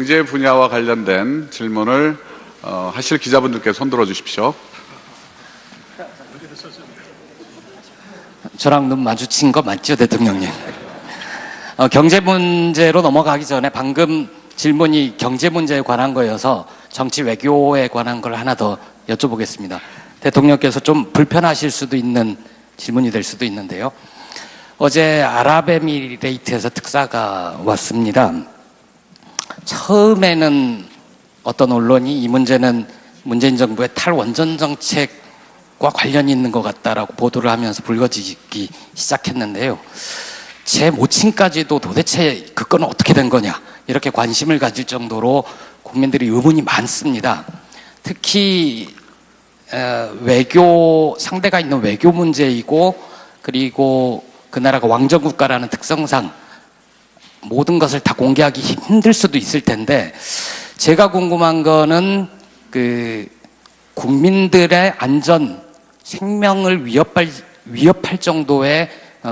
경제 분야와 관련된 질문을 하실 기자분들께 손들어 주십시오. 저랑 눈 마주친 거 맞죠, 대통령님? 경제 문제로 넘어가기 전에 방금 질문이 경제 문제에 관한 거여서 정치 외교에 관한 걸 하나 더 여쭤보겠습니다. 대통령께서 좀 불편하실 수도 있는 질문이 될 수도 있는데요. 어제 아랍에미레이트에서 특사가 왔습니다. 처음에는 어떤 언론이 이 문제는 문재인 정부의 탈원전 정책과 관련이 있는 것 같다라고 보도를 하면서 불거지기 시작했는데요. 제 모친까지도 도대체 그 건은 어떻게 된 거냐 이렇게 관심을 가질 정도로 국민들이 의문이 많습니다. 특히 외교 상대가 있는 외교 문제이고 그리고 그 나라가 왕정국가라는 특성상 모든 것을 다 공개하기 힘들 수도 있을 텐데 제가 궁금한 거는 그 국민들의 안전, 생명을 위협할 정도의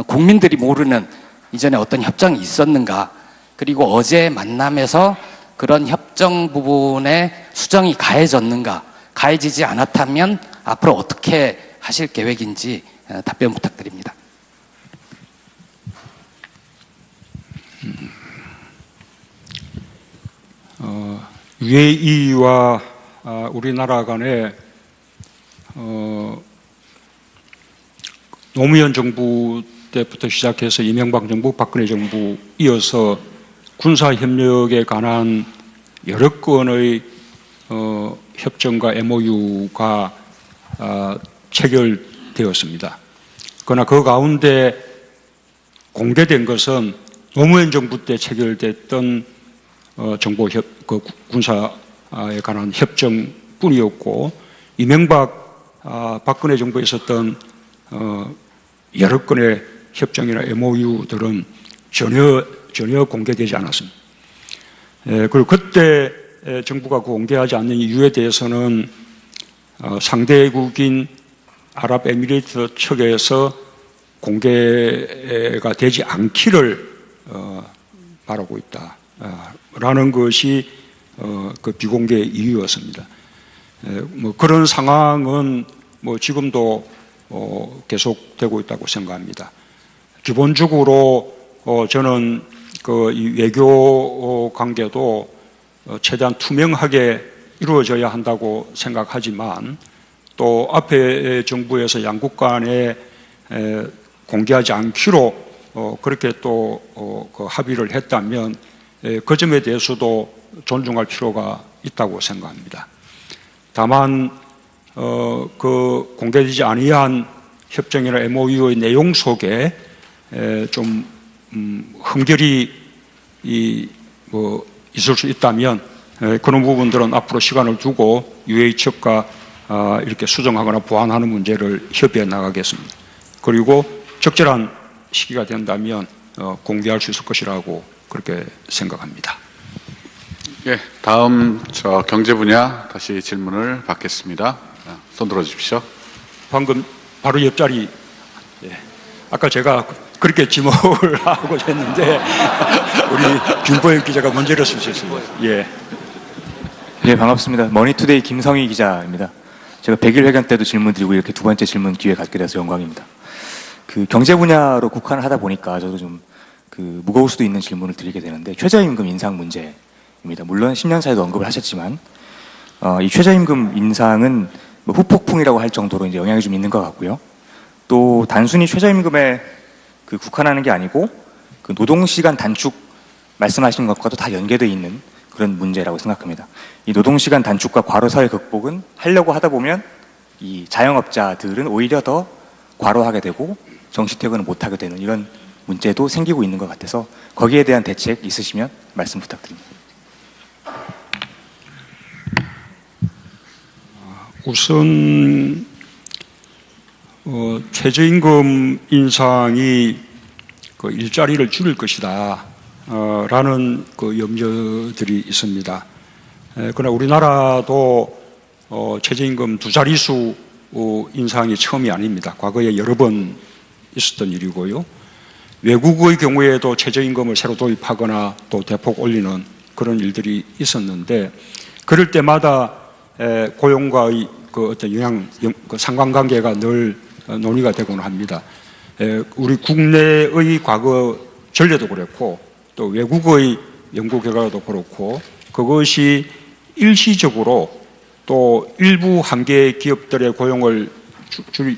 국민들이 모르는 이전에 어떤 협정이 있었는가, 그리고 어제 만남에서 그런 협정 부분에 수정이 가해졌는가, 가해지지 않았다면 앞으로 어떻게 하실 계획인지 답변 부탁드립니다. UAE와 우리나라 간에 노무현 정부 때부터 시작해서 이명박 정부, 박근혜 정부 이어서 군사협력에 관한 여러 건의 협정과 MOU가 체결되었습니다. 그러나 그 가운데 공개된 것은 노무현 정부 때 체결됐던 군사에 관한 협정뿐이었고, 이명박, 박근혜 정부에 있었던 여러 건의 협정이나 MOU들은 전혀 공개되지 않았습니다. 그리고 그때 정부가 공개하지 않는 이유에 대해서는 상대국인 아랍에미리트 측에서 공개가 되지 않기를 바라고 있다 라는 것이 그 비공개 이유였습니다. 뭐 그런 상황은 뭐 지금도 계속되고 있다고 생각합니다. 기본적으로 저는 이 외교 관계도 최대한 투명하게 이루어져야 한다고 생각하지만, 또 앞에 정부에서 양국 간에 공개하지 않기로 그렇게 또 그 합의를 했다면 그 점에 대해서도 존중할 필요가 있다고 생각합니다. 다만 그 공개되지 아니한 협정이나 MOU의 내용 속에 좀 흠결이 있을 수 있다면 그런 부분들은 앞으로 시간을 두고 UAE 측과 이렇게 수정하거나 보완하는 문제를 협의해 나가겠습니다. 그리고 적절한 시기가 된다면 공개할 수 있을 것이라고 그렇게 생각합니다. 예, 다음 경제 분야 다시 질문을 받겠습니다. 손 들어 주십시오. 방금 바로 옆자리, 아까 제가 그렇게 지목을 하고 했는데 우리 김보영 기자가 문제를 쓰셨습니다. 예, 반갑습니다. 머니투데이 김성희 기자입니다. 제가 100일 회견 때도 질문 드리고 이렇게 두 번째 질문 기회 갖게 돼서 영광입니다. 그 경제 분야로 국한을 하다 보니까 저도 좀 무거울 수도 있는 질문을 드리게 되는데, 최저임금 인상 문제입니다. 물론 10년 사이도 언급을 하셨지만 이 최저임금 인상은 뭐 후폭풍이라고 할 정도로 이제 영향이 좀 있는 것 같고요. 또 단순히 최저임금에 국한하는 게 아니고 노동시간 단축 말씀하신 것과도 다 연계되어 있는 그런 문제라고 생각합니다. 이 노동시간 단축과 과로사회 극복은 하려고 하다 보면 이 자영업자들은 오히려 더 과로하게 되고 정시퇴근을 못하게 되는 이런 문제도 생기고 있는 것 같아서 거기에 대한 대책 있으시면 말씀 부탁드립니다. 우선 최저임금 인상이 일자리를 줄일 것이다 라는 염려들이 있습니다. 그러나 우리나라도 최저임금 두 자릿수 인상이 처음이 아닙니다. 과거에 여러 번 있었던 일이고요. 외국의 경우에도 최저임금을 새로 도입하거나 또 대폭 올리는 그런 일들이 있었는데 그럴 때마다 고용과의 그 어떤 그 상관관계가 늘 논의가 되곤 합니다. 우리 국내의 과거 전례도 그렇고 또 외국의 연구 결과도 그렇고 그것이 일시적으로 또 일부 한계 기업들의 고용을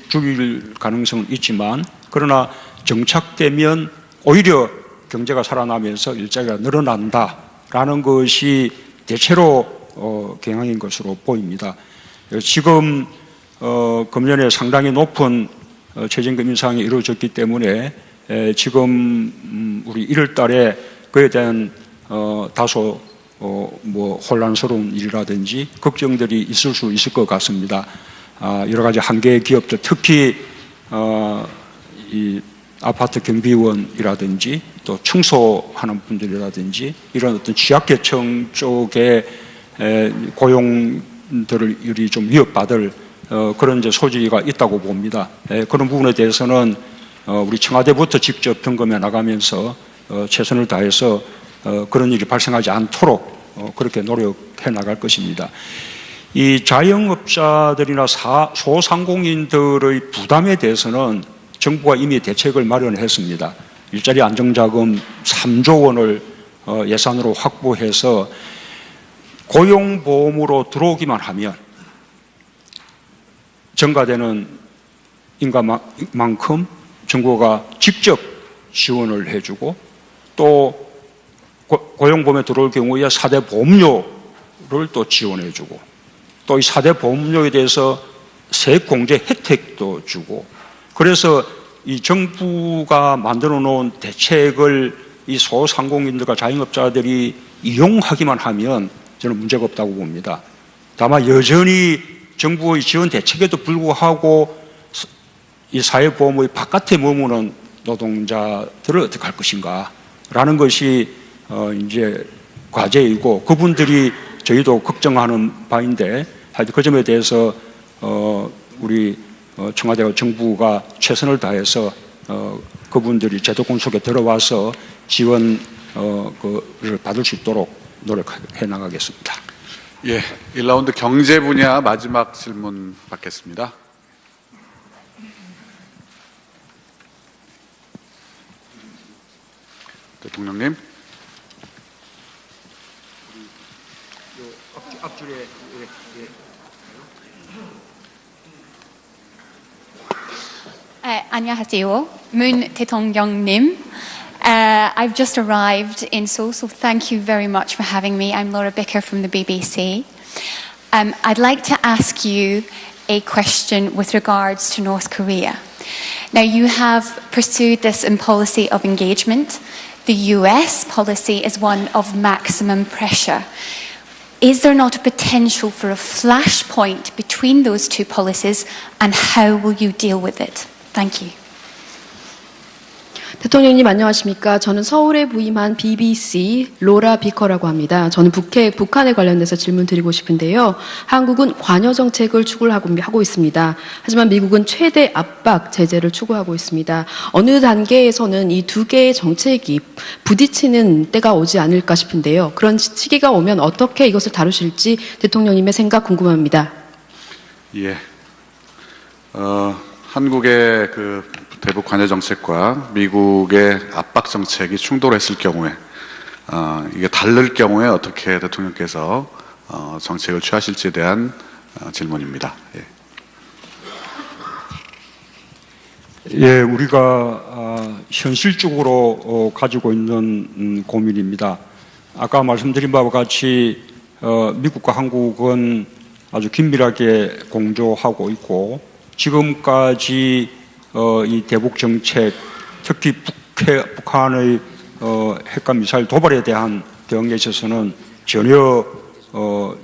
줄일 가능성은 있지만 그러나 정착되면 오히려 경제가 살아나면서 일자리가 늘어난다라는 것이 대체로 경향인 것으로 보입니다. 지금 금년에 상당히 높은 최저임금 인상이 이루어졌기 때문에 지금 우리 1월 달에 그에 대한 다소 뭐 혼란스러운 일이라든지 걱정들이 있을 수 있을 것 같습니다. 여러 가지 한계 기업들 특히 이 아파트 경비원이라든지 또 청소하는 분들이라든지 이런 어떤 취약계층 쪽에 고용들이 좀 위협받을 그런 이제 소지가 있다고 봅니다. 그런 부분에 대해서는 우리 청와대부터 직접 점검해 나가면서 최선을 다해서 그런 일이 발생하지 않도록 그렇게 노력해 나갈 것입니다. 이 자영업자들이나 소상공인들의 부담에 대해서는 정부가 이미 대책을 마련했습니다. 일자리 안정자금 3조 원을 예산으로 확보해서 고용보험으로 들어오기만 하면 증가되는 인가만큼 정부가 직접 지원을 해주고 또 고용보험에 들어올 경우에 4대 보험료를 또 지원해주고 또 이 4대 보험료에 대해서 세액공제 혜택도 주고 그래서 이 정부가 만들어 놓은 대책을 이 소상공인들과 자영업자들이 이용하기만 하면 저는 문제가 없다고 봅니다. 다만 여전히 정부의 지원 대책에도 불구하고 이 사회보험의 바깥에 머무는 노동자들을 어떻게 할 것인가 라는 것이 이제 과제이고 그분들이 저희도 걱정하는 바인데 하여튼 그 점에 대해서 우리 청와대와 정부가 최선을 다해서 그분들이 제도권 속에 들어와서 지원을 받을 수 있도록 노력해 나가겠습니다. 예, 1라운드 경제 분야 마지막 질문 받겠습니다. 대통령님. 앞줄에 안녕하세요. Moon 대통령님. I've just arrived in Seoul, so thank you very much for having me. I'm Laura Bicker from the BBC. I'd like to ask you a question with regards to North Korea. Now, you have pursued this in policy of engagement. The US policy is one of maximum pressure. Is there not a potential for a flashpoint between those two policies, and how will you deal with it? Thank you. 대통령님 안녕하십니까? 저는 서울에 부임한 BBC 로라 비커라고 합니다. 저는 북한에 관련돼서 질문 드리고 싶은데요. 한국은 관여 정책을 추구하고 있습니다. 하지만 미국은 최대 압박 제재를 추구하고 있습니다. 어느 단계에서는 이 두 개의 정책이 부딪히는 때가 오지 않을까 싶은데요. 그런 시기가 오면 어떻게 이것을 다루실지 대통령님의 생각 궁금합니다. 예. 한국의 대북 관여 정책과 미국의 압박 정책이 충돌했을 경우에 이게 다를 경우에 어떻게 대통령께서 정책을 취하실지에 대한 질문입니다. 예, 우리가 현실적으로 가지고 있는 고민입니다. 아까 말씀드린 바와 같이 미국과 한국은 아주 긴밀하게 공조하고 있고 지금까지 이 대북 정책, 특히 북한의 핵과 미사일 도발에 대한 대응에 있어서는 전혀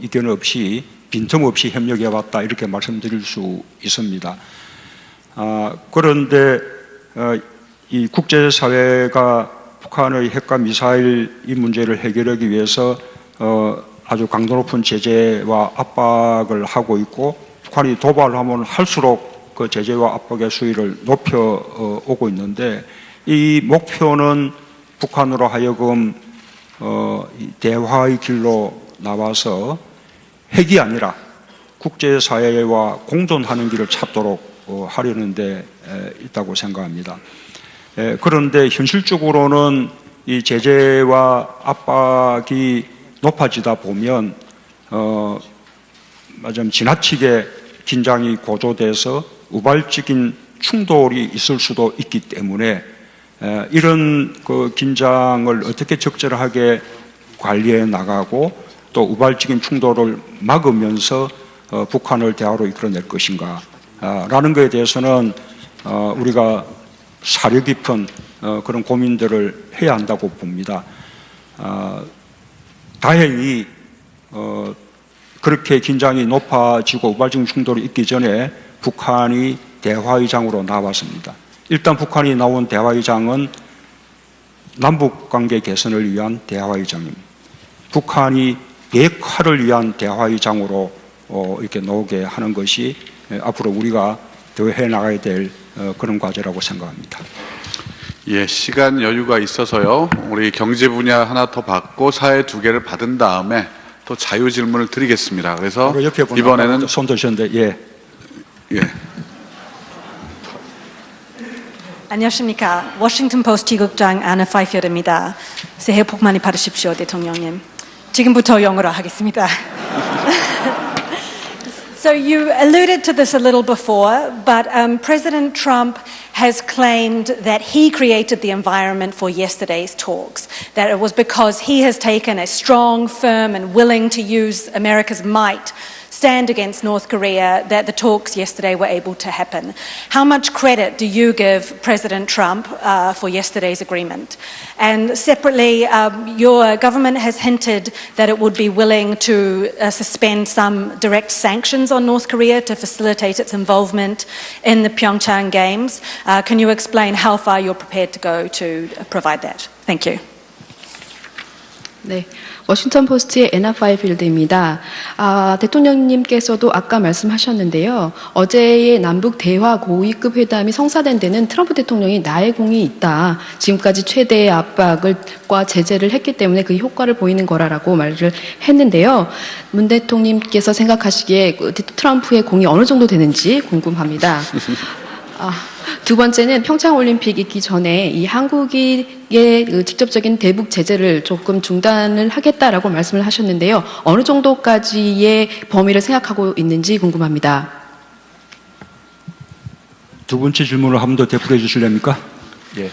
이견 없이 빈틈없이 협력해 왔다 이렇게 말씀드릴 수 있습니다. 그런데 이 국제사회가 북한의 핵과 미사일 이 문제를 해결하기 위해서 아주 강도 높은 제재와 압박을 하고 있고 북한이 도발하면 할수록 그 제재와 압박의 수위를 높여오고 있는데 이 목표는 북한으로 하여금 이 대화의 길로 나와서 핵이 아니라 국제사회와 공존하는 길을 찾도록 하려는 데 있다고 생각합니다. 그런데 현실적으로는 이 제재와 압박이 높아지다 보면 지나치게 긴장이 고조돼서 우발적인 충돌이 있을 수도 있기 때문에 이런 그 긴장을 어떻게 적절하게 관리해 나가고 또 우발적인 충돌을 막으면서 북한을 대화로 이끌어낼 것인가 라는 것에 대해서는 우리가 사려 깊은 그런 고민들을 해야 한다고 봅니다. 다행히 그렇게 긴장이 높아지고 우발적인 충돌이 있기 전에 북한이 대화의장으로 나왔습니다. 일단 북한이 나온 대화의장은 남북관계 개선을 위한 대화의장입니다. 북한이 비핵화를 위한 대화의장으로 이렇게 나오게 하는 것이 앞으로 우리가 더 해나가야 될 그런 과제라고 생각합니다. 예, 시간 여유가 있어서요. 우리 경제 분야 하나 더 받고 사회 2개를 받은 다음에 또 자유 질문을 드리겠습니다. 그래서 옆에 이번에는 손 드셨는데 예. 예. 안녕하십니까. 워싱턴 포스트 지국장 아나 파이필드입니다. 새해 복 많이 받으십시오, 대통령님. 지금부터 영어로 하겠습니다. So you alluded to this a little before, but President Trump has claimed that he created the environment for yesterday's talks, that it was because he has taken a strong, firm and willing to use America's might stand against North Korea that the talks yesterday were able to happen. How much credit do you give President Trump for yesterday's agreement? And separately, your government has hinted that it would be willing to suspend some direct sanctions on North Korea to facilitate its involvement in the Pyeongchang Games. Can you explain how far you're prepared to go to provide that? Thank you. 네, 워싱턴 포스트의 애나 파이필드입니다. 대통령님께서도 아까 말씀하셨는데요. 어제의 남북 대화 고위급 회담이 성사된 데는 트럼프 대통령이 나의 공이 있다. 지금까지 최대의 압박과 제재를 했기 때문에 그 효과를 보이는 거라고 말을 했는데요. 문 대통령님께서 생각하시기에 트럼프의 공이 어느 정도 되는지 궁금합니다. 두 번째는 평창올림픽 있기 전에 이 한국의 직접적인 대북 제재를 조금 중단을 하겠다라고 말씀을 하셨는데요. 어느 정도까지의 범위를 생각하고 있는지 궁금합니다. 두 번째 질문을 한 번 더 되풀이해 주실랍니까? 예.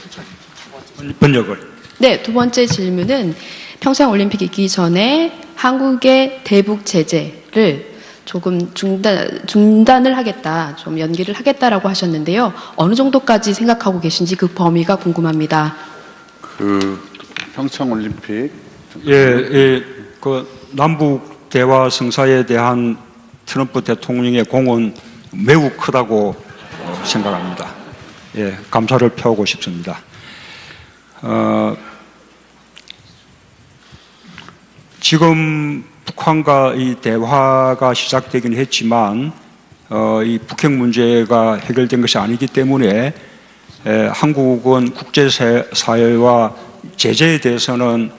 번역을. 네, 두 번째 질문은 평창올림픽 있기 전에 한국의 대북 제재를 조금 중단을 하겠다, 좀 연기를 하겠다라고 하셨는데요. 어느 정도까지 생각하고 계신지 그 범위가 궁금합니다. 그 평창올림픽 그 남북 대화 성사에 대한 트럼프 대통령의 공은 매우 크다고 생각합니다. 예, 감사를 표하고 싶습니다. 지금 북한과 이 대화가 시작되긴 했지만 이 북핵 문제가 해결된 것이 아니기 때문에 한국은 국제사회와 제재에 대해서는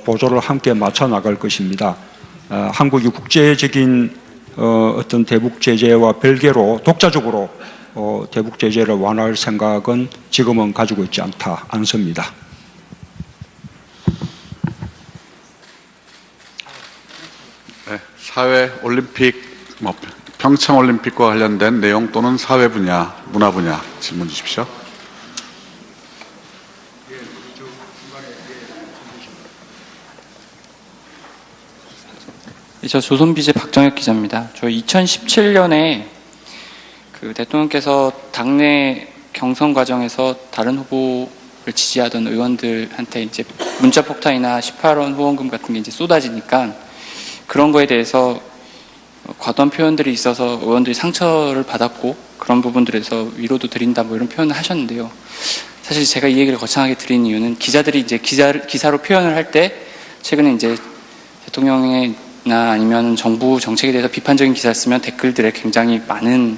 보조를 함께 맞춰 나갈 것입니다. 한국이 국제적인 어떤 대북 제재와 별개로 독자적으로 대북 제재를 완화할 생각은 지금은 가지고 있지 않습니다. 네, 사회 올림픽, 평창 올림픽과 관련된 내용 또는 사회 분야, 문화 분야 질문 주십시오. 저 조선비제 박정혁 기자입니다. 저 2017년에 그 대통령께서 당내 경선 과정에서 다른 후보를 지지하던 의원들한테 이제 문자 폭탄이나 18원 후원금 같은 게 이제 쏟아지니까 그런 거에 대해서 과도한 표현들이 있어서 의원들이 상처를 받았고 그런 부분들에서 위로도 드린다 뭐 이런 표현을 하셨는데요. 사실 제가 이 얘기를 거창하게 드린 이유는 기자들이 이제 기사로 표현을 할 때 최근에 이제 대통령이나 아니면 정부 정책에 대해서 비판적인 기사를 쓰면 댓글들에 굉장히 많은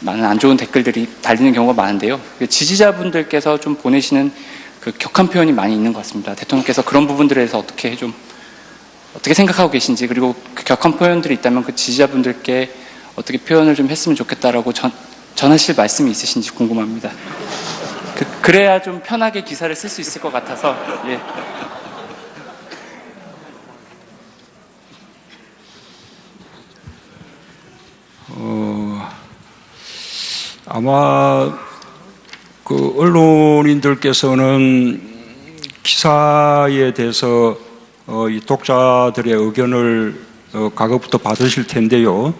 안 좋은 댓글들이 달리는 경우가 많은데요. 지지자분들께서 좀 보내시는 그 격한 표현이 많이 있는 것 같습니다. 대통령께서 그런 부분들에 대해서 어떻게 생각하고 계신지, 그리고 그 격한 표현들이 있다면 그 지지자분들께 어떻게 표현을 좀 했으면 좋겠다라고 전하실 말씀이 있으신지 궁금합니다. 그래야 좀 편하게 기사를 쓸 수 있을 것 같아서. 예. 아마 그 언론인들께서는 기사에 대해서 이 독자들의 의견을 과거부터 받으실 텐데요.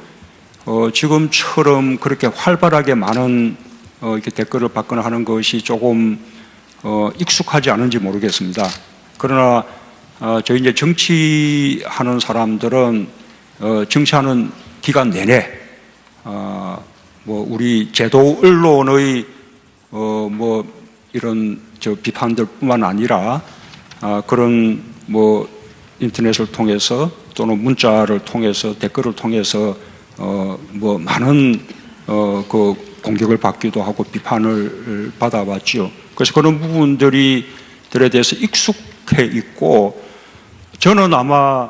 지금처럼 그렇게 활발하게 많은 이렇게 댓글을 받거나 하는 것이 조금 익숙하지 않은지 모르겠습니다. 그러나 저희 이제 정치하는 사람들은 정치하는 기간 내내 뭐 우리 제도 언론의 뭐 이런 비판들뿐만 아니라 그런 뭐 인터넷을 통해서 또는 문자를 통해서 댓글을 통해서 뭐 많은 그 공격을 받기도 하고 비판을 받아왔죠. 그래서 그런 부분들에 대해서 익숙해 있고, 저는 아마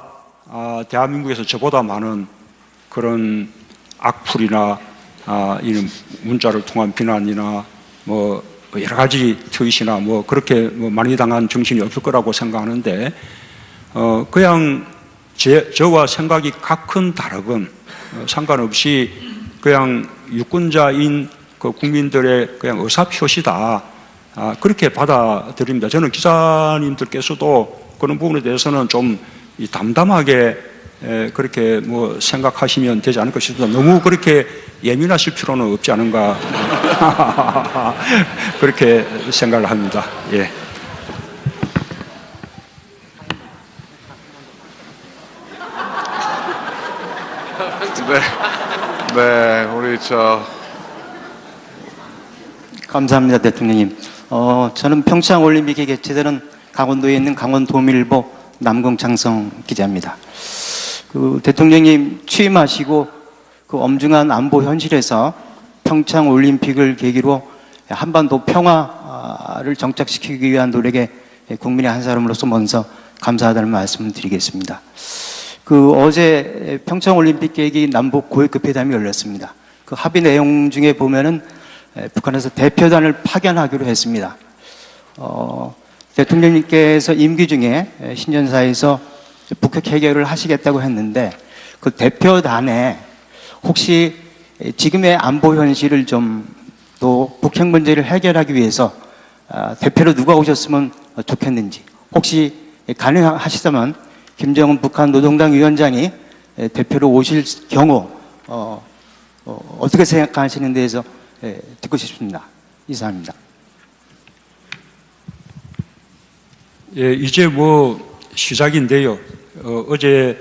대한민국에서 저보다 많은 그런 악플이나 이런 문자를 통한 비난이나 뭐 여러 가지 트윗이나 뭐 그렇게 뭐 많이 당한 정신이 없을 거라고 생각하는데, 그냥 저와 생각이 각은 다르건 상관없이 그냥 유권자인 그 국민들의 그냥 의사표시다, 그렇게 받아들입니다. 저는 기자님들께서도 그런 부분에 대해서는 좀 담담하게 그렇게 뭐 생각하시면 되지 않을까 싶습니다. 너무 그렇게 예민하실 필요는 없지 않은가 그렇게 생각을 합니다. 예. 네, 우리 감사합니다, 대통령님. 저는 평창 올림픽에 개최되는 강원도에 있는 강원도밀보 남궁창성 기자입니다. 그 대통령님 취임하시고 그 엄중한 안보 현실에서 평창 올림픽을 계기로 한반도 평화를 정착시키기 위한 노력에 국민의 한 사람으로서 먼저 감사하다는 말씀을 드리겠습니다. 그 어제 평창 올림픽 계기 남북 고위급 회담이 열렸습니다. 그 합의 내용 중에 보면은 북한에서 대표단을 파견하기로 했습니다. 대통령님께서 임기 중에 신년사에서 북핵 해결을 하시겠다고 했는데, 그 대표단에 혹시 지금의 안보 현실을 좀 또 북핵 문제를 해결하기 위해서 대표로 누가 오셨으면 좋겠는지, 혹시 가능하시다면 김정은 북한 노동당 위원장이 대표로 오실 경우 어떻게 생각하시는 데에서 듣고 싶습니다. 이상입니다. 예, 이제 뭐 시작인데요. 어제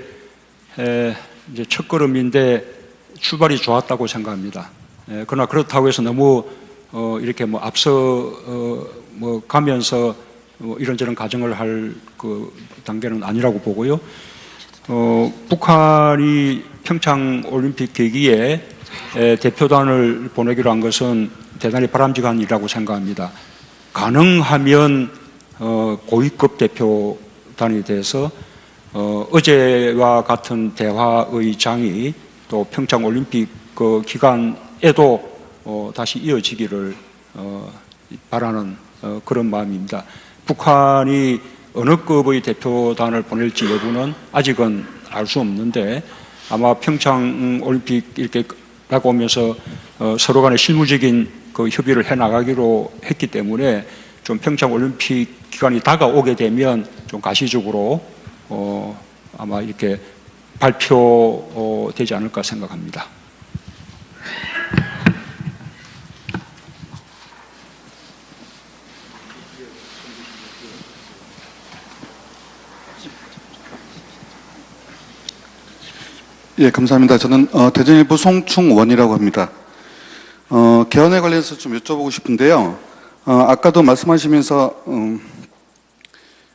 이제 첫걸음인데 출발이 좋았다고 생각합니다. 그러나 그렇다고 해서 너무 이렇게 뭐 앞서 뭐 가면서 이런저런 가정을 할 그 단계는 아니라고 보고요. 북한이 평창 올림픽 계기에 대표단을 보내기로 한 것은 대단히 바람직한 일이라고 생각합니다. 가능하면 고위급 대표단이 돼서 어제와 같은 대화의 장이 또 평창 올림픽 그 기간에도 다시 이어지기를 바라는 그런 마음입니다. 북한이 어느 급의 대표단을 보낼지 여부는 아직은 알 수 없는데, 아마 평창 올림픽 이렇게 나가오면서 서로 간에 실무적인 그 협의를 해 나가기로 했기 때문에 좀 평창 올림픽 기간이 다가오게 되면 좀 가시적으로 아마 이렇게 발표되지 않을까 생각합니다. 예, 감사합니다. 저는 대전일보 송충원이라고 합니다. 개헌에 관련해서 좀 여쭤보고 싶은데요. 아까도 말씀하시면서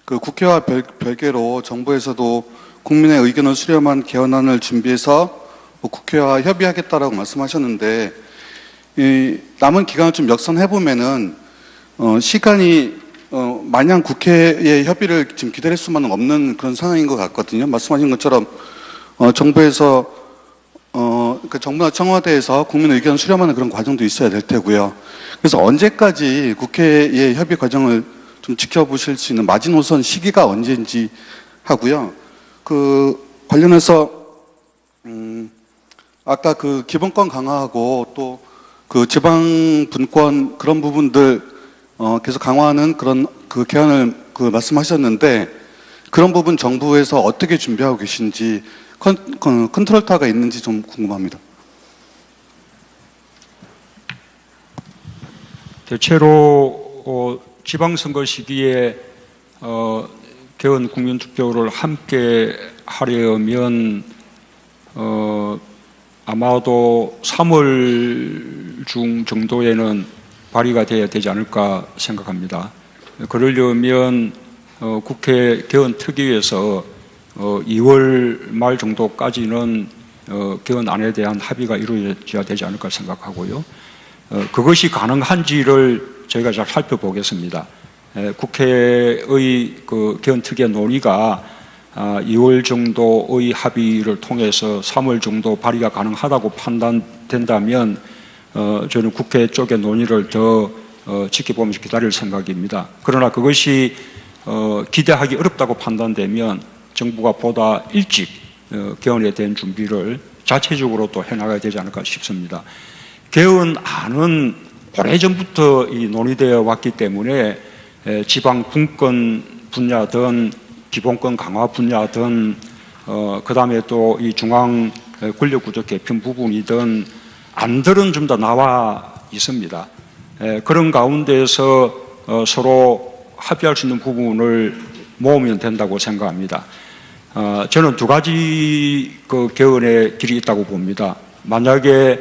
그 국회와 별개로 정부에서도 국민의 의견을 수렴한 개헌안을 준비해서 국회와 협의하겠다라고 말씀하셨는데, 이 남은 기간을 좀 역산해 보면은 시간이 마냥 국회의 협의를 지금 기다릴 수만은 없는 그런 상황인 것 같거든요. 말씀하신 것처럼 정부에서 그 정부나 청와대에서 국민 의견 수렴하는 그런 과정도 있어야 될 테고요. 그래서 언제까지 국회의 협의 과정을 좀 지켜보실 수 있는 마지노선 시기가 언제인지 하고요. 그 관련해서 아까 그 기본권 강화하고 또 그 지방 분권 그런 부분들 계속 강화하는 그런 그 개헌을 그 말씀하셨는데 그런 부분 정부에서 어떻게 준비하고 계신지 컨트롤 타워가 있는지 좀 궁금합니다. 대체로 지방선거 시기에 개헌 국민투표를 함께 하려면 아마도 3월 중 정도에는 발의가 돼야 되지 않을까 생각합니다. 그러려면 국회 개헌 특위에서 2월 말 정도까지는 개헌안에 대한 합의가 이루어져야 되지 않을까 생각하고요. 그것이 가능한지를 저희가 잘 살펴보겠습니다. 국회의 그 개헌 특위의 논의가 2월 정도의 합의를 통해서 3월 정도 발의가 가능하다고 판단된다면 저는 국회 쪽의 논의를 더 지켜보면서 기다릴 생각입니다. 그러나 그것이 기대하기 어렵다고 판단되면 정부가 보다 일찍 개헌에 대한 준비를 자체적으로 또 해나가야 되지 않을까 싶습니다. 개헌안은 오래전부터 논의되어 왔기 때문에 지방 분권 분야든 기본권 강화 분야든 그 다음에 또 이 중앙 권력구조 개편 부분이든 안들은 좀 더 나와 있습니다. 그런 가운데에서 서로 합의할 수 있는 부분을 모으면 된다고 생각합니다. 저는 두 가지 그 개헌의 길이 있다고 봅니다. 만약에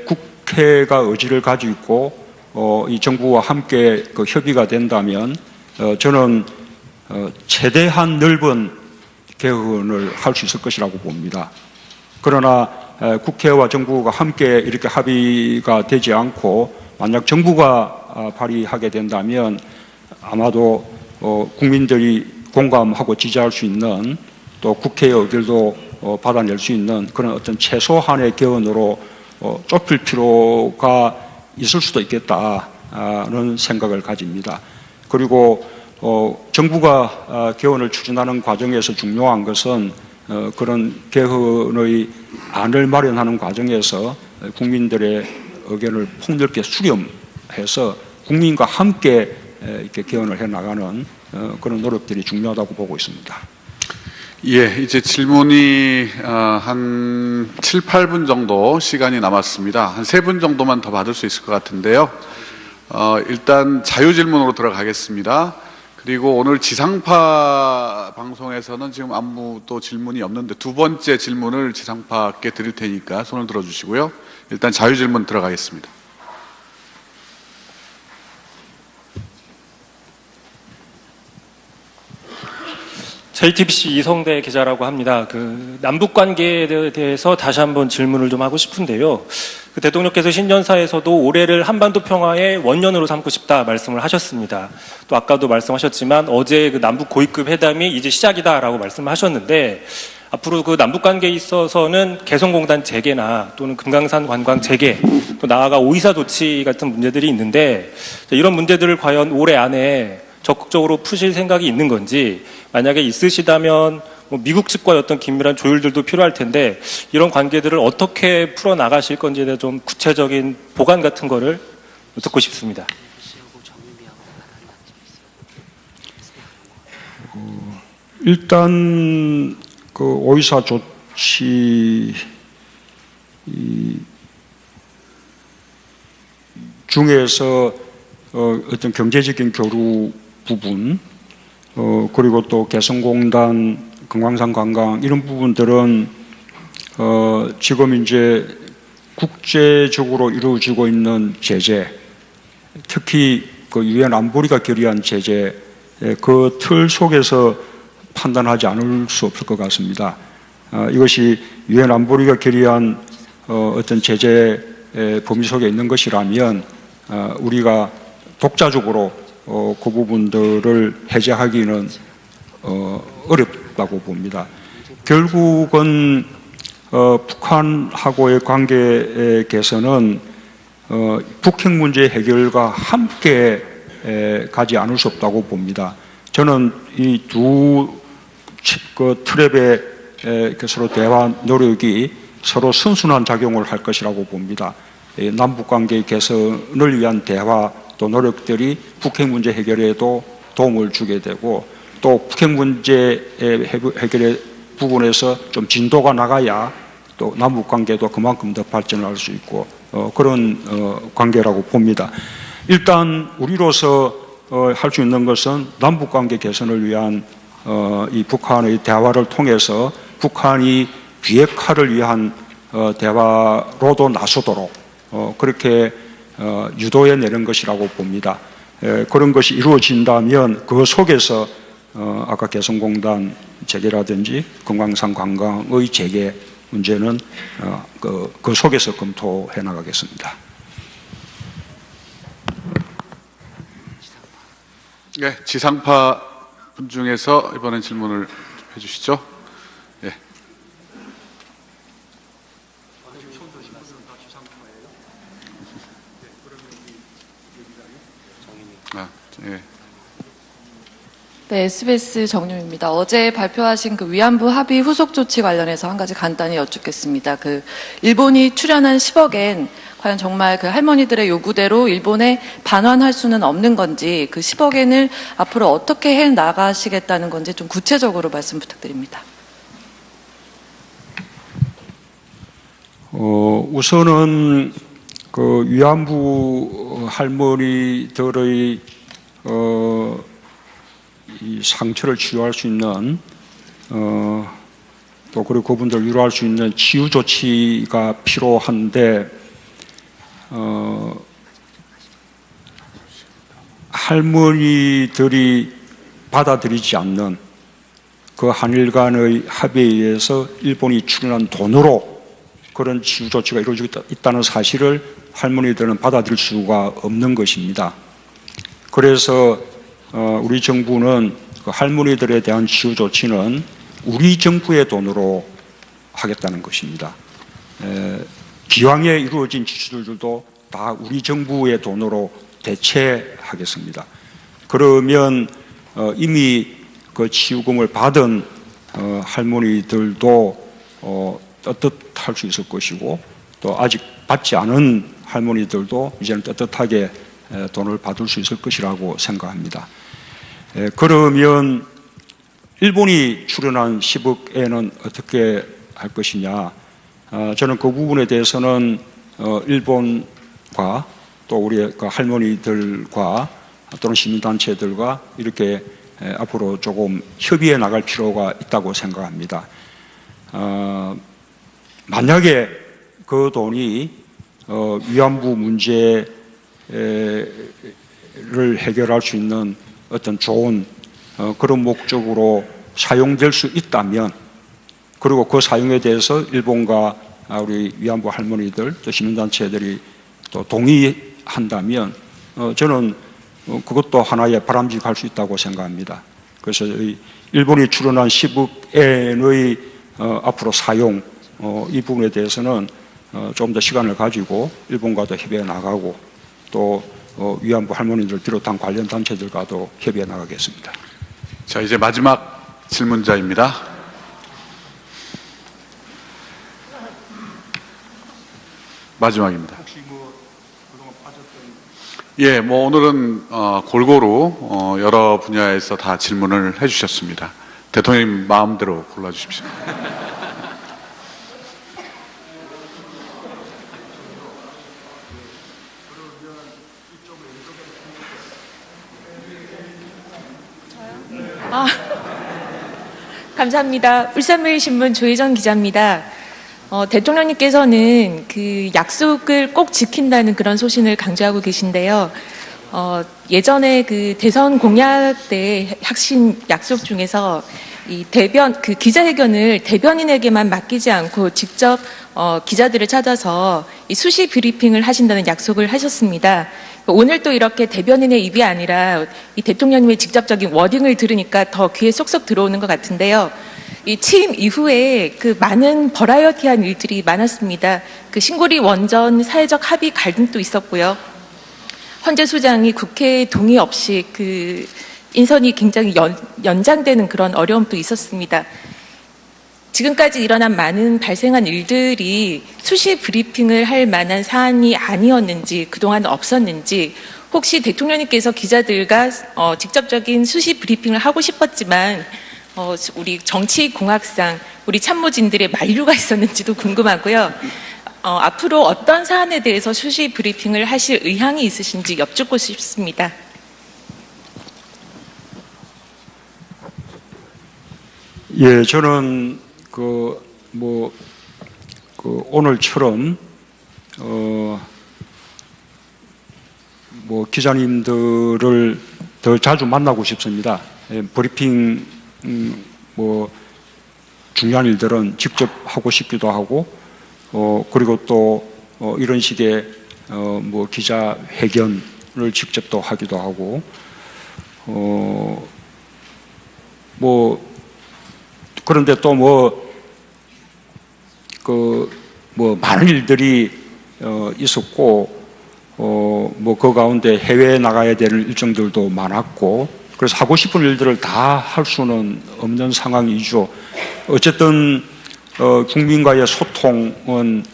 국회가 의지를 가지고 있고 이 정부와 함께 그 협의가 된다면 저는 최대한 넓은 개헌을 할 수 있을 것이라고 봅니다. 그러나 국회와 정부가 함께 이렇게 합의가 되지 않고 만약 정부가 발의하게 된다면 아마도 국민들이 공감하고 지지할 수 있는 또 국회의 의결도 받아낼 수 있는 그런 어떤 최소한의 개헌으로 좁힐 필요가 있을 수도 있겠다는 생각을 가집니다. 그리고 정부가 개헌을 추진하는 과정에서 중요한 것은 그런 개헌의 안을 마련하는 과정에서 국민들의 의견을 폭넓게 수렴해서 국민과 함께 이렇게 개헌을 해나가는 그런 노력들이 중요하다고 보고 있습니다. 예, 이제 질문이 한 7, 8분 정도 시간이 남았습니다. 한 3분 정도만 더 받을 수 있을 것 같은데요. 일단 자유질문으로 들어가겠습니다. 그리고 오늘 지상파 방송에서는 지금 아무도 질문이 없는데 두 번째 질문을 지상파께 드릴 테니까 손을 들어주시고요. 일단 자유질문 들어가겠습니다. JTBC 이성대 기자라고 합니다. 그 남북 관계에 대해서 다시 한번 질문을 좀 하고 싶은데요. 그 대통령께서 신년사에서도 올해를 한반도 평화의 원년으로 삼고 싶다 말씀을 하셨습니다. 또 아까도 말씀하셨지만 어제 그 남북 고위급 회담이 이제 시작이다라고 말씀하셨는데 앞으로 그 남북 관계에 있어서는 개성공단 재개나 또는 금강산 관광 재개, 또 나아가 오이사 조치 같은 문제들이 있는데 이런 문제들을 과연 올해 안에 적극적으로 푸실 생각이 있는 건지, 만약에 있으시다면 미국 측과의 어떤 긴밀한 조율들도 필요할 텐데 이런 관계들을 어떻게 풀어나가실 건지에 대한 좀 구체적인 보관 같은 거를 듣고 싶습니다. 일단 그 오이사 조치 중에서 어떤 경제적인 교류 부분, 그리고 또 개성공단, 금강산 관광 이런 부분들은 지금 이제 국제적으로 이루어지고 있는 제재, 특히 그 유엔 안보리가 결의한 제재 그 틀 속에서 판단하지 않을 수 없을 것 같습니다. 이것이 유엔 안보리가 결의한 어떤 제재 범위 속에 있는 것이라면 우리가 독자적으로 그 부분들을 해제하기는 어렵다고 봅니다. 결국은 북한하고의 관계 개선은 북핵 문제 해결과 함께 가지 않을 수 없다고 봅니다. 저는 이 두 트랩의 서로 대화 노력이 서로 선순환 작용을 할 것이라고 봅니다. 남북 관계 개선을 위한 대화 또 노력들이 북핵 문제 해결에도 도움을 주게 되고, 또 북핵 문제 해결의 부분에서 좀 진도가 나가야 또 남북 관계도 그만큼 더 발전할 수 있고 그런 관계라고 봅니다. 일단 우리로서 할 수 있는 것은 남북 관계 개선을 위한 이 북한의 대화를 통해서 북한이 비핵화를 위한 대화로도 나서도록 그렇게 유도해 내는 것이라고 봅니다. 그런 것이 이루어진다면 그 속에서 아까 개성공단 재개라든지 금강산 관광의 재개 문제는 그 속에서 검토해 나가겠습니다. 네, 지상파 분 중에서 이번엔 질문을 해주시죠. 예. 예. 네, SBS 정유입니다. 어제 발표하신 그 위안부 합의 후속 조치 관련해서 한 가지 간단히 여쭙겠습니다. 그 일본이 출연한 10억엔 과연 정말 그 할머니들의 요구대로 일본에 반환할 수는 없는 건지, 그 10억엔을 앞으로 어떻게 해 나가시겠다는 건지 좀 구체적으로 말씀 부탁드립니다. 우선은 그 위안부 할머니들의 이 상처를 치유할 수 있는 또 그리고 그분들 위로할 수 있는 치유 조치가 필요한데, 할머니들이 받아들이지 않는 그 한일 간의 합의에 의해서 일본이 출연한 돈으로 그런 치유 조치가 이루어지고 있다는 사실을 할머니들은 받아들일 수가 없는 것입니다. 그래서 우리 정부는 그 할머니들에 대한 치유 조치는 우리 정부의 돈으로 하겠다는 것입니다. 기왕에 이루어진 지출들도 다 우리 정부의 돈으로 대체하겠습니다. 그러면 이미 그 치유금을 받은 할머니들도 떳떳할 수 있을 것이고, 또 아직 받지 않은 할머니들도 이제는 떳떳하게 돈을 받을 수 있을 것이라고 생각합니다. 그러면 일본이 출연한 10억엔은 어떻게 할 것이냐? 저는 그 부분에 대해서는 일본과 또 우리 그 할머니들과 또는 시민단체들과 이렇게 앞으로 조금 협의해 나갈 필요가 있다고 생각합니다. 만약에 그 돈이 위안부 문제를 해결할 수 있는 어떤 좋은 그런 목적으로 사용될 수 있다면, 그리고 그 사용에 대해서 일본과 우리 위안부 할머니들 또 시민단체들이 또 동의한다면 저는 그것도 하나의 바람직할 수 있다고 생각합니다. 그래서 일본이 출연한 10억엔의 앞으로 사용 이 부분에 대해서는 좀 더 시간을 가지고 일본과도 협의해 나가고, 또 위안부 할머니들 비롯한 관련 단체들과도 협의해 나가겠습니다. 자, 이제 마지막 질문자입니다. 마지막입니다. 예, 뭐 오늘은 골고루 여러 분야에서 다 질문을 해주셨습니다. 대통령님 마음대로 골라주십시오. 감사합니다. 울산매일신문 조혜정 기자입니다. 대통령님께서는 그 약속을 꼭 지킨다는 그런 소신을 강조하고 계신데요. 예전에 그 대선 공약 때 핵심 약속 중에서 이 그 기자회견을 대변인에게만 맡기지 않고 직접 기자들을 찾아서 이 수시 브리핑을 하신다는 약속을 하셨습니다. 오늘 또 이렇게 대변인의 입이 아니라 이 대통령님의 직접적인 워딩을 들으니까 더 귀에 쏙쏙 들어오는 것 같은데요. 이 취임 이후에 그 많은 버라이어티한 일들이 많았습니다. 그 신고리 원전 사회적 합의 갈등도 있었고요. 헌재 소장이 국회 동의 없이 그 인선이 굉장히 연장되는 그런 어려움도 있었습니다. 지금까지 일어난 많은 발생한 일들이 수시 브리핑을 할 만한 사안이 아니었는지, 그동안 없었는지, 혹시 대통령님께서 기자들과 직접적인 수시 브리핑을 하고 싶었지만 우리 정치공학상 우리 참모진들의 만류가 있었는지도 궁금하고요. 앞으로 어떤 사안에 대해서 수시 브리핑을 하실 의향이 있으신지 여쭙고 싶습니다. 예, 저는 오늘처럼 기자님들을 더 자주 만나고 싶습니다. 예, 브리핑 중요한 일들은 직접 하고 싶기도 하고, 그리고 또 이런 식의 기자회견을 직접 또 하기도 하고, 그런데 또 많은 일들이 있었고, 그 가운데 해외에 나가야 될 일정들도 많았고, 그래서 하고 싶은 일들을 다 할 수는 없는 상황이죠. 어쨌든 국민과의 소통은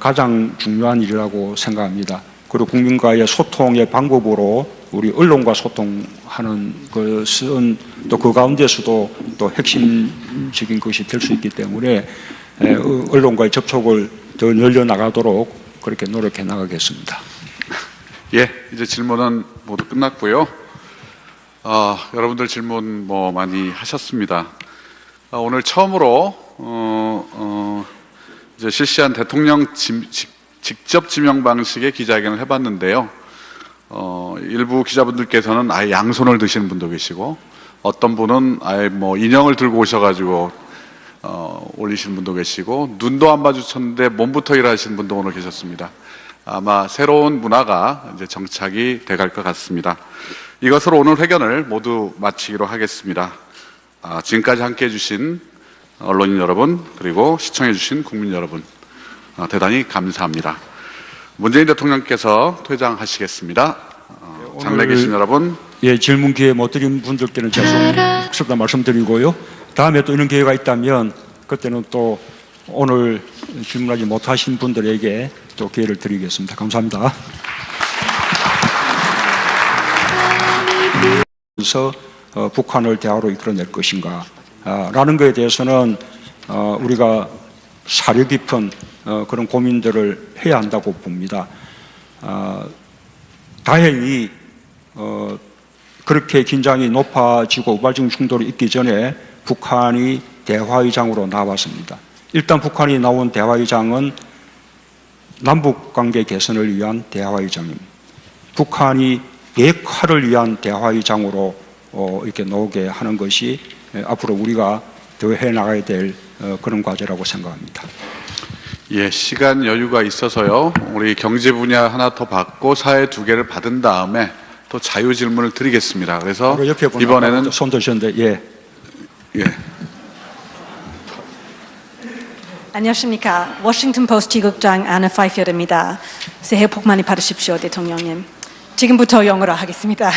가장 중요한 일이라고 생각합니다. 그리고 국민과의 소통의 방법으로 우리 언론과 소통하는 것은 또 그 가운데서도 또 핵심적인 것이 될 수 있기 때문에 언론과의 접촉을 더 늘려나가도록 그렇게 노력해 나가겠습니다. 예, 이제 질문은 모두 끝났고요. 여러분들 질문 많이 하셨습니다. 오늘 처음으로 이제 실시한 대통령 직접 지명 방식의 기자회견을 해봤는데요. 일부 기자분들께서는 아예 양손을 드시는 분도 계시고, 어떤 분은 아예 인형을 들고 오셔가지고 올리시는 분도 계시고, 눈도 안 마주쳤는데 몸부터 일하시는 분도 오늘 계셨습니다. 아마 새로운 문화가 이제 정착이 돼갈 것 같습니다. 이것으로 오늘 회견을 모두 마치기로 하겠습니다. 지금까지 함께해 주신 언론인 여러분, 그리고 시청해 주신 국민 여러분, 대단히 감사합니다. 문재인 대통령께서 퇴장하시겠습니다. 장내 계신 여러분. 예, 질문 기회 못 드린 분들께는 죄송스럽다 말씀드리고요. 다음에 또 이런 기회가 있다면 그때는 또 오늘 질문하지 못하신 분들에게 또 기회를 드리겠습니다. 감사합니다. 그래서 북한을 대화로 이끌어낼 것인가 라는 것에 대해서는 우리가 사려 깊은 그런 고민들을 해야 한다고 봅니다. 다행히 그렇게 긴장이 높아지고 우발적인 충돌이 있기 전에 북한이 대화의장으로 나왔습니다. 일단 북한이 나온 대화의장은 남북관계 개선을 위한 대화의장입니다. 북한이 비핵화를 위한 대화의장으로 이렇게 나오게 하는 것이 앞으로 우리가 더 해나가야 될 그런 과제라고 생각합니다. 예, 시간 여유가 있어서요. 우리 경제 분야 하나 더 받고 사회 2개를 받은 다음에 또 자유 질문을 드리겠습니다. 그래서 이번에는 손 드셨는데 예. 안녕하십니까. 워싱턴 포스트 지국장 아나 파이필드입니다. 새해 복 많이 받으십시오, 대통령님. 지금부터 영어로 하겠습니다.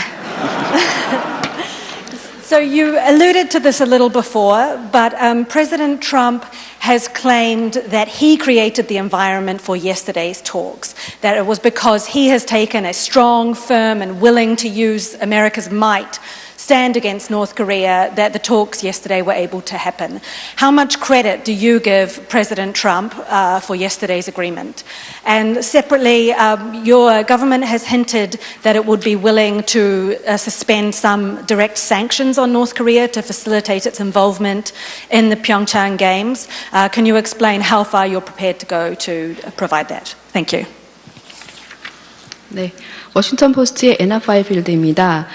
So you alluded to this a little before, but President Trump has claimed that he created the environment for yesterday's talks, that it was because he has taken a strong, firm and willing to use America's might stand against North Korea that the talks yesterday were able to happen. How much credit do you give President Trump for yesterday's agreement? And separately, your government has hinted that it would be willing to suspend some direct sanctions on North Korea to facilitate its involvement in the Pyeongchang Games. Can you explain how far you're prepared to go to provide that? Thank you. 네, 워싱턴 포스트의 애나 파이필드입니다.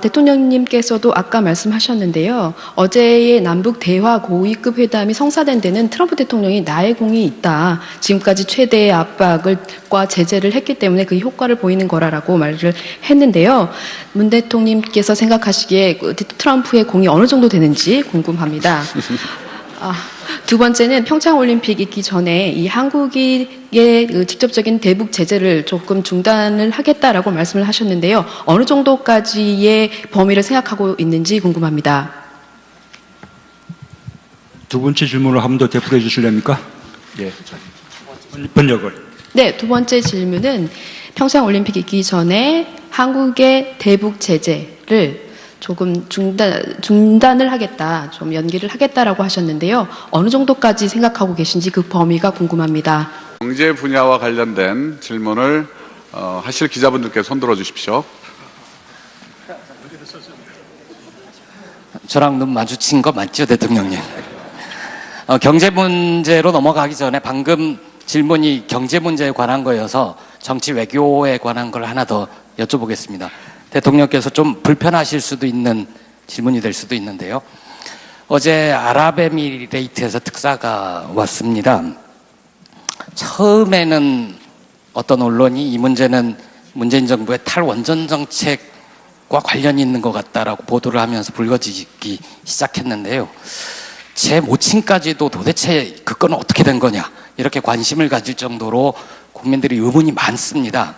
대통령님께서도 아까 말씀하셨는데요. 어제의 남북 대화 고위급 회담이 성사된 데는 트럼프 대통령이 나의 공이 있다. 지금까지 최대의 압박과 제재를 했기 때문에 그 효과를 보이는 거라고 말을 했는데요. 문 대통령님께서 생각하시기에 트럼프의 공이 어느 정도 되는지 궁금합니다. 두 번째는 평창올림픽 있기 전에 이 한국의 직접적인 대북 제재를 조금 중단을 하겠다라고 말씀을 하셨는데요. 어느 정도까지의 범위를 생각하고 있는지 궁금합니다. 두 번째 질문을 한 번 더 되풀이해 주실랍니까? 예. 번역을. 네, 두 번째 질문은 평창올림픽 있기 전에 한국의 대북 제재를 조금 중단을 하겠다, 좀 연기를 하겠다라고 하셨는데요. 어느 정도까지 생각하고 계신지 그 범위가 궁금합니다. 경제 분야와 관련된 질문을 하실 기자분들께 손들어 주십시오. 저랑 눈 마주친 거 맞죠, 대통령님? 경제 문제로 넘어가기 전에 방금 질문이 경제 문제에 관한 거여서 정치 외교에 관한 걸 하나 더 여쭤보겠습니다. 대통령께서 좀 불편하실 수도 있는 질문이 될 수도 있는데요. 어제 아랍에미레이트에서 특사가 왔습니다. 처음에는 어떤 언론이 이 문제는 문재인 정부의 탈원전 정책과 관련이 있는 것 같다라고 보도를 하면서 불거지기 시작했는데요. 제 모친까지도 도대체 그 건은 어떻게 된 거냐 이렇게 관심을 가질 정도로 국민들이 의문이 많습니다.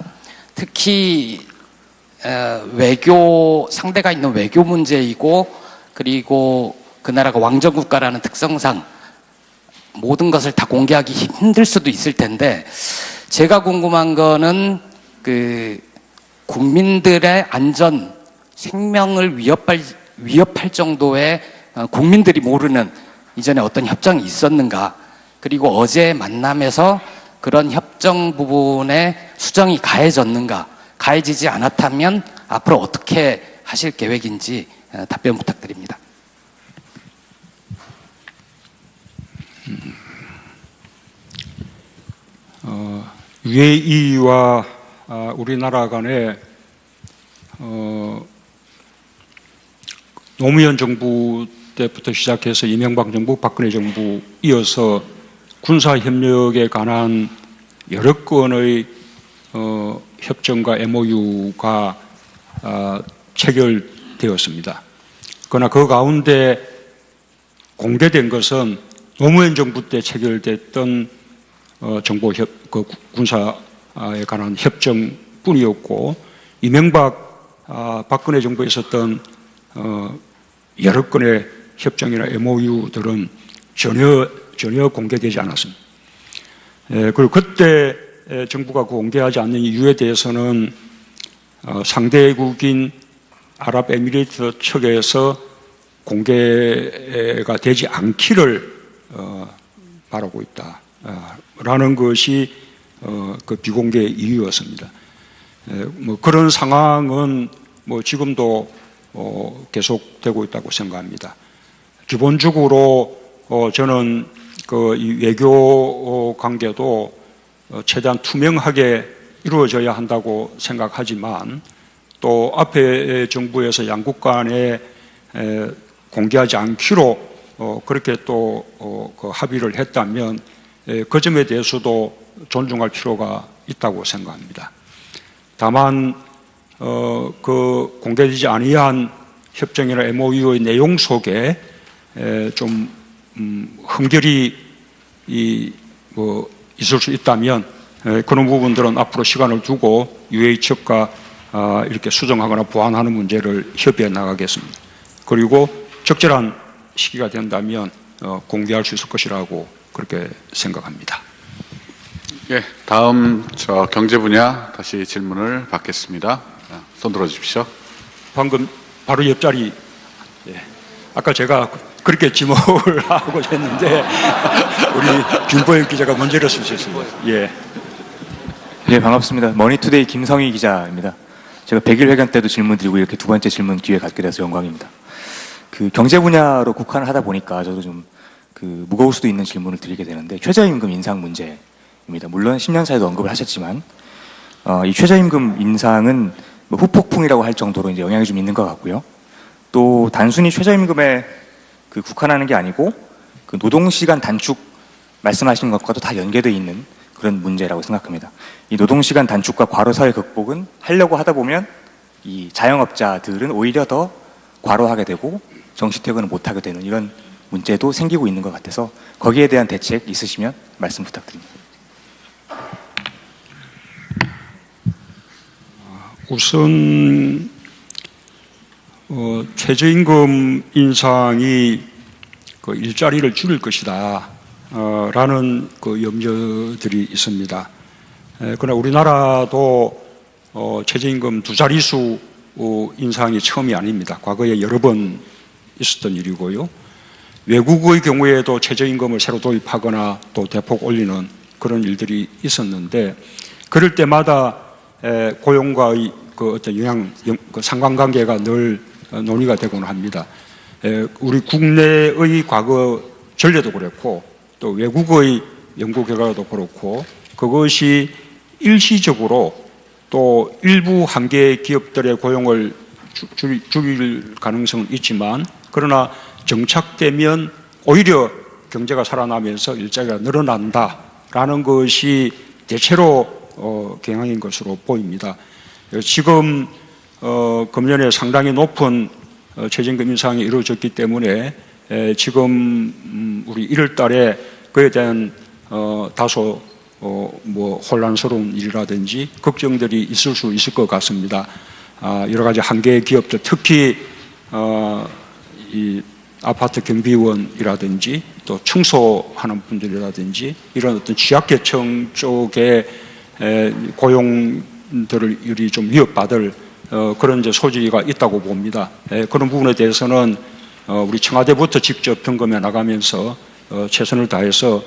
특히 외교 상대가 있는 외교 문제이고 그리고 그 나라가 왕정국가라는 특성상 모든 것을 다 공개하기 힘들 수도 있을 텐데 제가 궁금한 거는 그 국민들의 안전 생명을 위협할 정도의 국민들이 모르는 이전에 어떤 협정이 있었는가 그리고 어제 만남에서 그런 협정 부분에 수정이 가해졌는가 가해지지 않았다면 앞으로 어떻게 하실 계획인지 답변 부탁드립니다. UAE와 우리나라 간에 노무현 정부 때부터 시작해서 이명박 정부, 박근혜 정부 이어서 군사협력에 관한 여러 건의 협정과 MOU가 체결되었습니다. 그러나 그 가운데 공개된 것은 노무현 정부 때 체결됐던 군사에 관한 협정뿐이었고 이명박, 박근혜 정부에 있었던 여러 건의 협정이나 MOU들은 전혀 공개되지 않았습니다. 그리고 그때 정부가 공개하지 않는 이유에 대해서는 상대국인 아랍에미리트 측에서 공개가 되지 않기를 바라고 있다라는 것이 그 비공개 이유였습니다. 뭐 그런 상황은 뭐 지금도 계속되고 있다고 생각합니다. 기본적으로 저는 이 외교 관계도 최대한 투명하게 이루어져야 한다고 생각하지만 또 앞에 정부에서 양국 간에 공개하지 않기로 그렇게 또 그 합의를 했다면 그 점에 대해서도 존중할 필요가 있다고 생각합니다. 다만 그 공개되지 아니한 협정이나 MOU의 내용 속에 좀 흠결이 있을 수 있다면 그런 부분들은 앞으로 시간을 두고 UAE 측과 이렇게 수정하거나 보완하는 문제를 협의해 나가겠습니다. 그리고 적절한 시기가 된다면 공개할 수 있을 것이라고 그렇게 생각합니다. 예, 다음 경제 분야 다시 질문을 받겠습니다. 손 들어 주십시오. 방금 바로 옆자리. 예. 아까 제가 그렇게 지목을 하고 했는데 우리 김보영 기자가 문제를 쓰셨습니다. 예. 예, 반갑습니다. 머니투데이 김성희 기자입니다. 제가 100일 회견 때도 질문 드리고 이렇게 두 번째 질문 기회 갖게 돼서 영광입니다. 그 경제 분야로 국한을 하다 보니까 저도 좀 무거울 수도 있는 질문을 드리게 되는데 최저임금 인상 문제입니다. 물론 10년 사이도 언급을 하셨지만 이 최저임금 인상은 뭐 후폭풍이라고 할 정도로 이제 영향이 좀 있는 것 같고요. 또 단순히 최저임금에 그 국한하는 게 아니고 그 노동시간 단축 말씀하신 것과도 다 연계되어 있는 그런 문제라고 생각합니다. 이 노동시간 단축과 과로사회 극복은 하려고 하다 보면 이 자영업자들은 오히려 더 과로하게 되고 정시퇴근을 못하게 되는 이런 문제도 생기고 있는 것 같아서 거기에 대한 대책 있으시면 말씀 부탁드립니다. 우선 최저임금 인상이 그 일자리를 줄일 것이다 라는 그 염려들이 있습니다. 그러나 우리나라도 최저임금 두 자릿수 인상이 처음이 아닙니다. 과거에 여러 번 있었던 일이고요. 외국의 경우에도 최저임금을 새로 도입하거나 또 대폭 올리는 그런 일들이 있었는데 그럴 때마다 고용과의 그 어떤 그 상관관계가 늘 논의가 되곤 합니다. 우리 국내의 과거 전례도 그렇고 또 외국의 연구 결과도 그렇고 그것이 일시적으로 또 일부 한계 기업들의 고용을 줄일 가능성은 있지만 그러나 정착되면 오히려 경제가 살아나면서 일자리가 늘어난다라는 것이 대체로 경향인 것으로 보입니다. 지금 금년에 상당히 높은 최저임금 인상이 이루어졌기 때문에 지금 우리 1월 달에 그에 대한 다소 뭐 혼란스러운 일이라든지 걱정들이 있을 수 있을 것 같습니다. 여러 가지 한계 기업들 특히 이 아파트 경비원이라든지 또 청소하는 분들이라든지 이런 어떤 취약계층 쪽에 고용들이 좀 위협받을 그런 이제 소지가 있다고 봅니다. 그런 부분에 대해서는 우리 청와대부터 직접 점검해 나가면서 최선을 다해서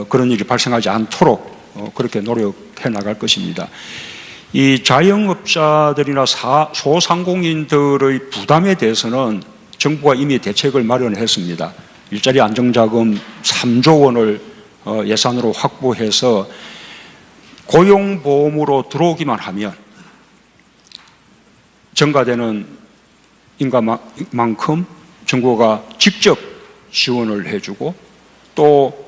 그런 일이 발생하지 않도록 그렇게 노력해 나갈 것입니다. 이 자영업자들이나 소상공인들의 부담에 대해서는 정부가 이미 대책을 마련했습니다. 일자리 안정자금 3조 원을 예산으로 확보해서 고용보험으로 들어오기만 하면 증가되는 인가만큼 정부가 직접 지원을 해주고 또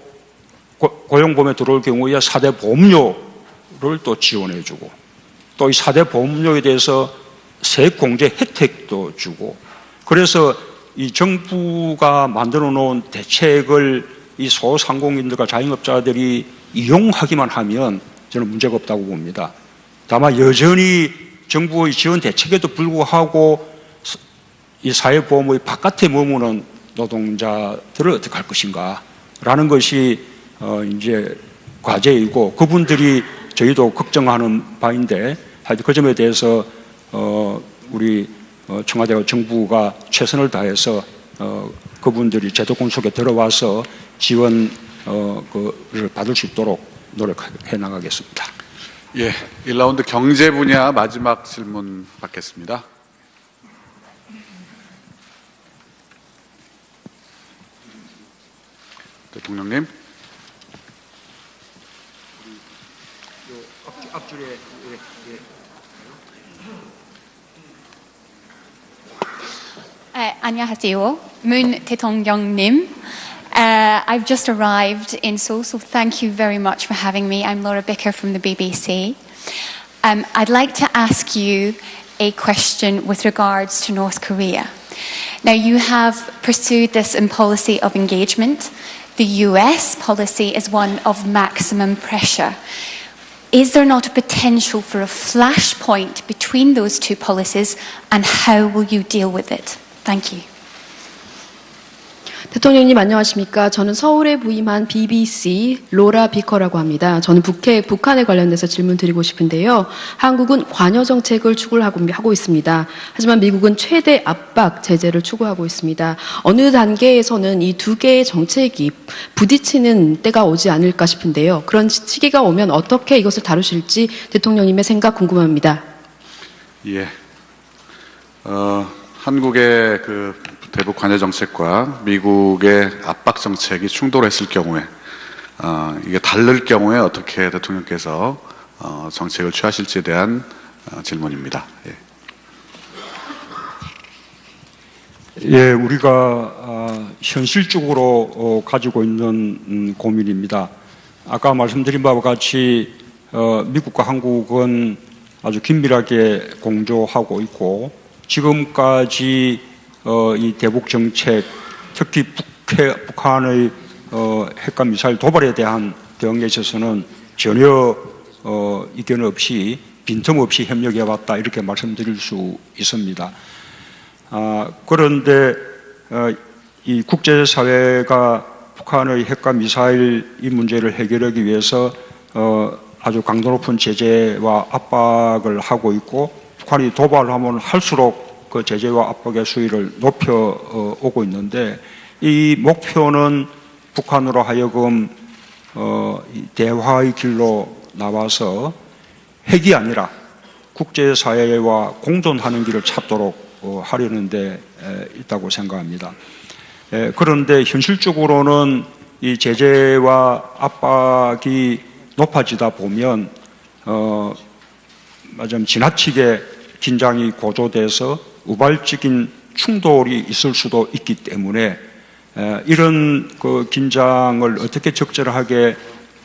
고용보험에 들어올 경우에 4대 보험료를 또 지원해주고 또 이 4대 보험료에 대해서 세액공제 혜택도 주고 그래서 이 정부가 만들어 놓은 대책을 이 소상공인들과 자영업자들이 이용하기만 하면 저는 문제가 없다고 봅니다. 다만 여전히 정부의 지원 대책에도 불구하고 이 사회보험의 바깥에 머무는 노동자들을 어떻게 할 것인가 라는 것이 이제 과제이고 그분들이 저희도 걱정하는 바인데 하여튼 그 점에 대해서 우리 청와대와 정부가 최선을 다해서 그분들이 제도권 속에 들어와서 지원을 받을 수 있도록 노력해 나가겠습니다. 예, 1라운드 경제 분야 마지막 질문 받겠습니다. 대통령님. 앞줄에 안녕하세요. Moon 대통령님. I've just arrived in Seoul, so thank you very much for having me. I'm Laura Bicker from the BBC. I'd like to ask you a question with regards to North Korea. Now, you have pursued this in policy of engagement. The US policy is one of maximum pressure. Is there not a potential for a flashpoint between those two policies, and how will you deal with it? Thank you. 대통령님 안녕하십니까? 저는 서울에 부임한 BBC 로라 비커라고 합니다. 저는 북한에 관련돼서 질문 드리고 싶은데요. 한국은 관여 정책을 추구하고 있습니다. 하지만 미국은 최대 압박 제재를 추구하고 있습니다. 어느 단계에서는 이 두 개의 정책이 부딪히는 때가 오지 않을까 싶은데요. 그런 시기가 오면 어떻게 이것을 다루실지 대통령님의 생각 궁금합니다. 예. 한국의 대북 관여 정책과 미국의 압박 정책이 충돌했을 경우에 이게 다를 경우에 어떻게 대통령께서 정책을 취하실지에 대한 질문입니다. 예. 예, 우리가 현실적으로 가지고 있는 고민입니다. 아까 말씀드린 바와 같이 미국과 한국은 아주 긴밀하게 공조하고 있고 지금까지 이 대북 정책, 특히 북한의 핵과 미사일 도발에 대한 대응에 있어서는 전혀 이견 없이 빈틈없이 협력해 왔다 이렇게 말씀드릴 수 있습니다. 그런데 이 국제사회가 북한의 핵과 미사일 이 문제를 해결하기 위해서 아주 강도 높은 제재와 압박을 하고 있고 북한이 도발하면 할수록 그 제재와 압박의 수위를 높여 오고 있는데 이 목표는 북한으로 하여금 대화의 길로 나와서 핵이 아니라 국제사회와 공존하는 길을 찾도록 하려는 데 있다고 생각합니다. 그런데 현실적으로는 이 제재와 압박이 높아지다 보면 지나치게 긴장이 고조돼서 우발적인 충돌이 있을 수도 있기 때문에 이런 그 긴장을 어떻게 적절하게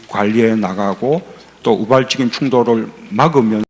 관리해 나가고 또 우발적인 충돌을 막으면